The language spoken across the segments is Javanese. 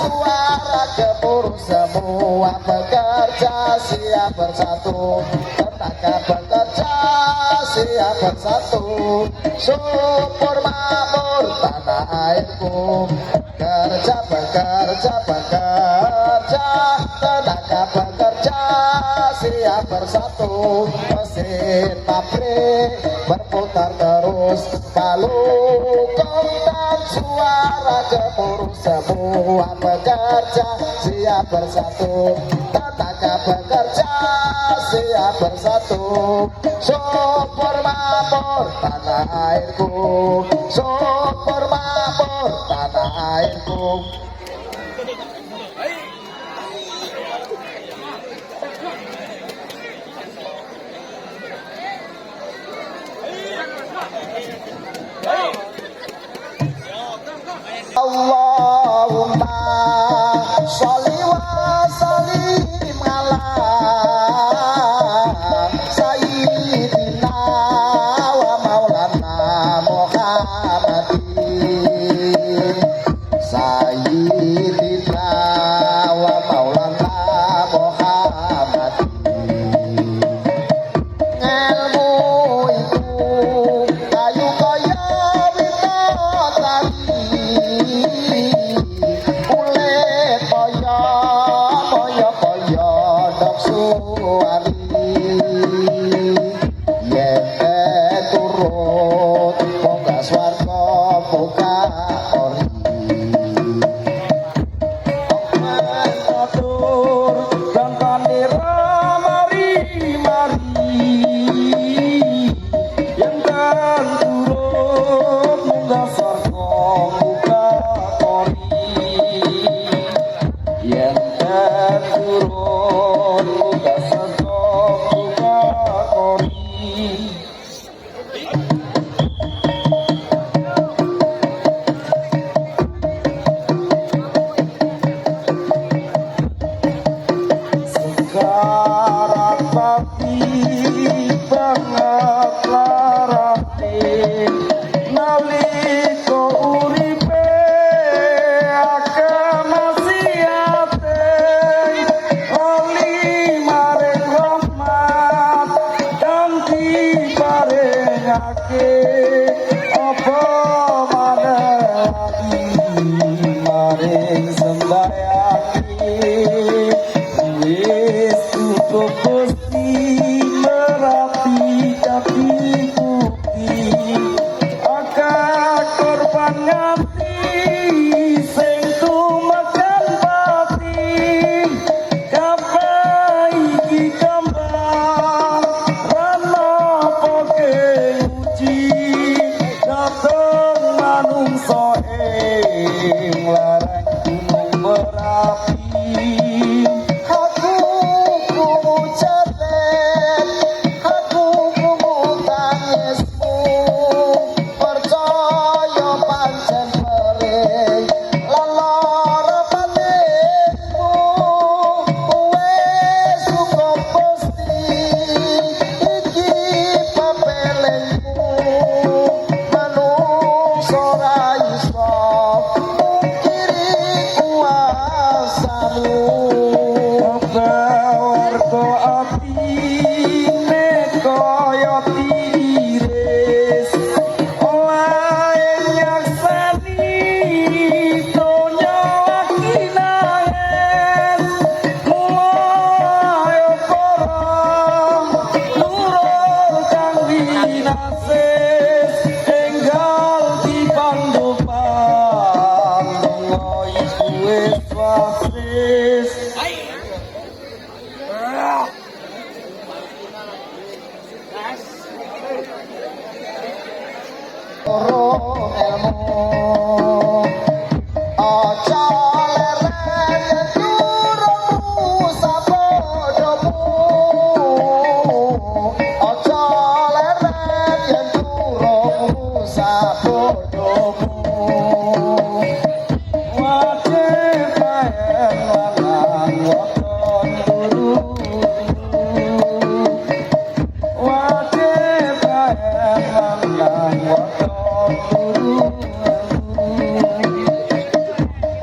suara gemuruh semua bekerja siap bersatu, tenaga bekerja siap bersatu, subur makmur tanah airku, kerja bekerja bekerja, tenaga bekerja siap bersatu, mesin pabrik berputar terus, balukong dan suara gemuruh semua bekerja siap bersatu, tenaga bekerja siap bersatu, subur makmur tanah airku, subur makmur tanah airku. Allahumma sholli wa sallim ala sayyidina wa maulana Muhammadin, sayyidina wa maulana Muhammadin. Ilmu itu kayu kaya winotari, kulit kaya kaya dok suwari, yen turut munggah swarga muga ori. Atur bangkane mari-mari, yen kan turut munggah swarga muga ori, yen kan turut munggah swarga muga ori. Sekarang pati banget larate, nalika uripe akeh maksiate, oli maring rahmat dan diparingake apa maneh lagi maring sembayake. Wis tutup Gusti merapi tapi bukti, akeh korban ngati sing tumekan pati, kabeh iki kembang rana poke uji, dateng manungsa ing lereng gunung Merapi.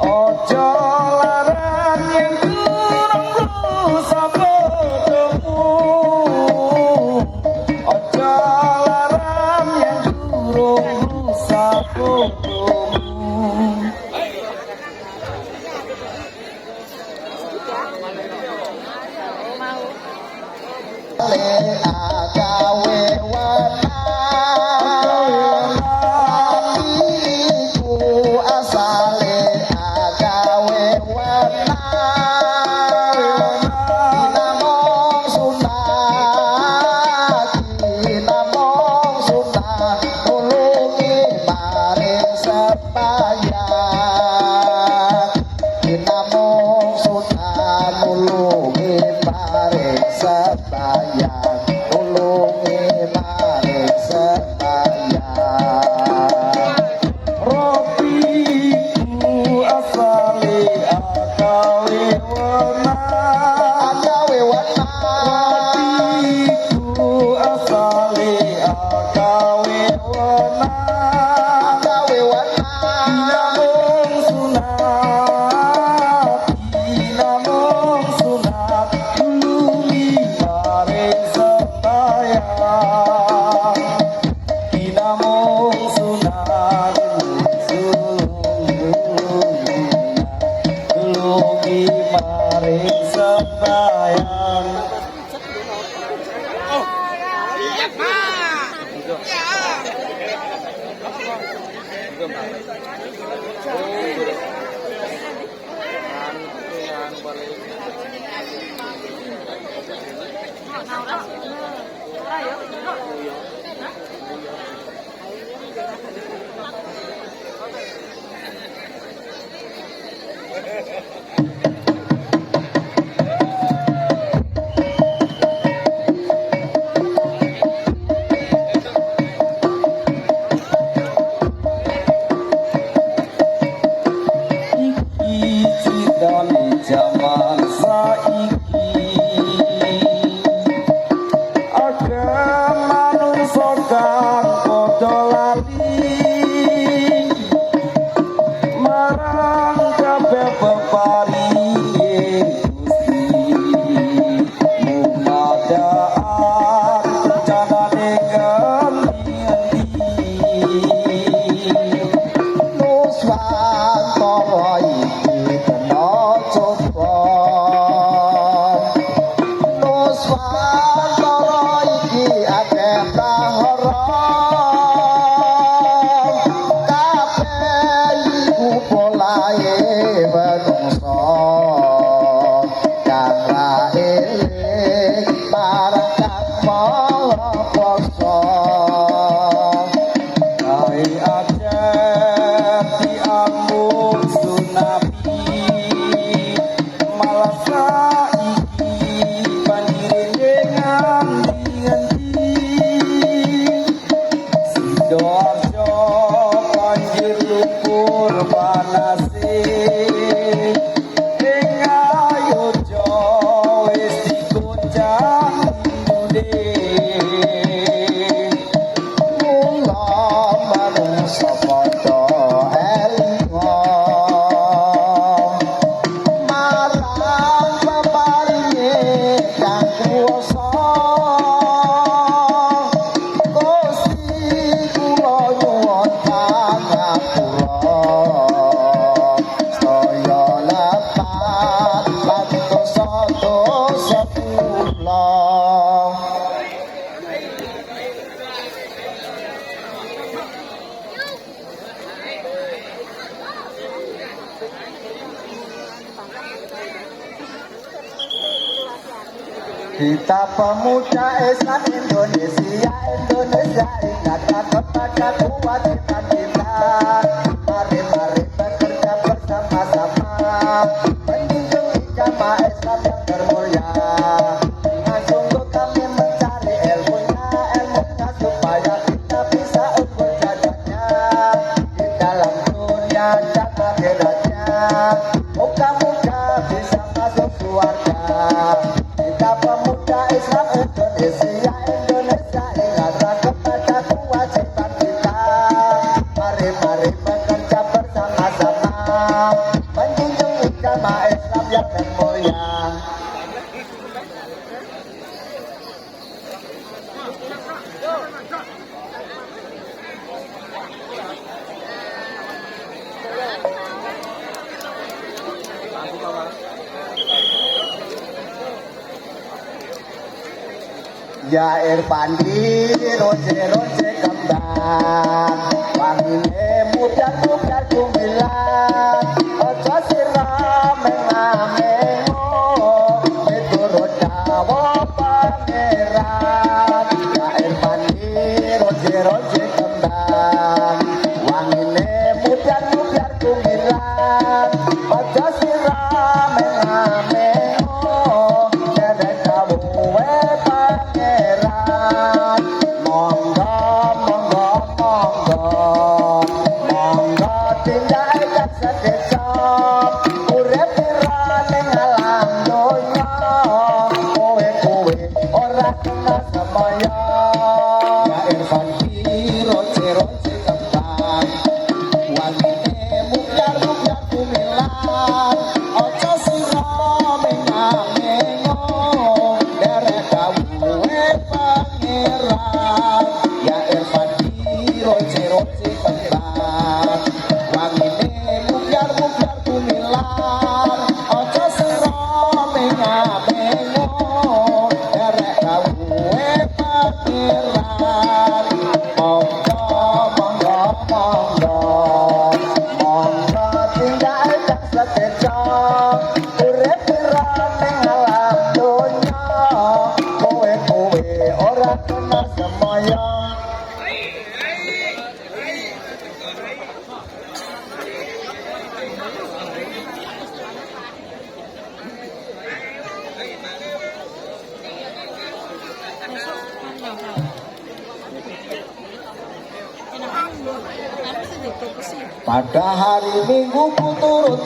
Ojo Kita pemuda Islam Indonesia, Indonesia ingatlah kepada kewajiban kita. Mari bekerja bersama-sama, menjunjung agama Islam yang termulia. Dengan sungguh kami mencari ilmunya supaya kita bisa unggul jajanya di dalam dunia dan akhiratnya. Moga-moga bisa masuk surga. Kita pemuda Islam Indonesia, Indonesia ingatlah kepada kewajiban kita. Mari bekerja bersama-sama, menjunjung agama Islam yang termulia. Ya Irfandi roje kembang wangine mudar kumilan aja sira menamengo miturut dawa pangeran Ya Irfandi roje kembang wangine mudar kumilan aja sira menamengo derek dawa pangeran monggo tindak jak sedejo urip pirane ngalam donya kowe ora kena semaya Ya Irfan roje kembang wangine mukar kumilan aja sira menamengo derek dawuhe pangeran Ya Irfan roje kembang wangine mukar kumilan aja sira menamengo derek dawuhe pangeran monggo tindak jak sedejo urip pirane ngalam donya kowe ora kena semaya pada hari Minggu ku turut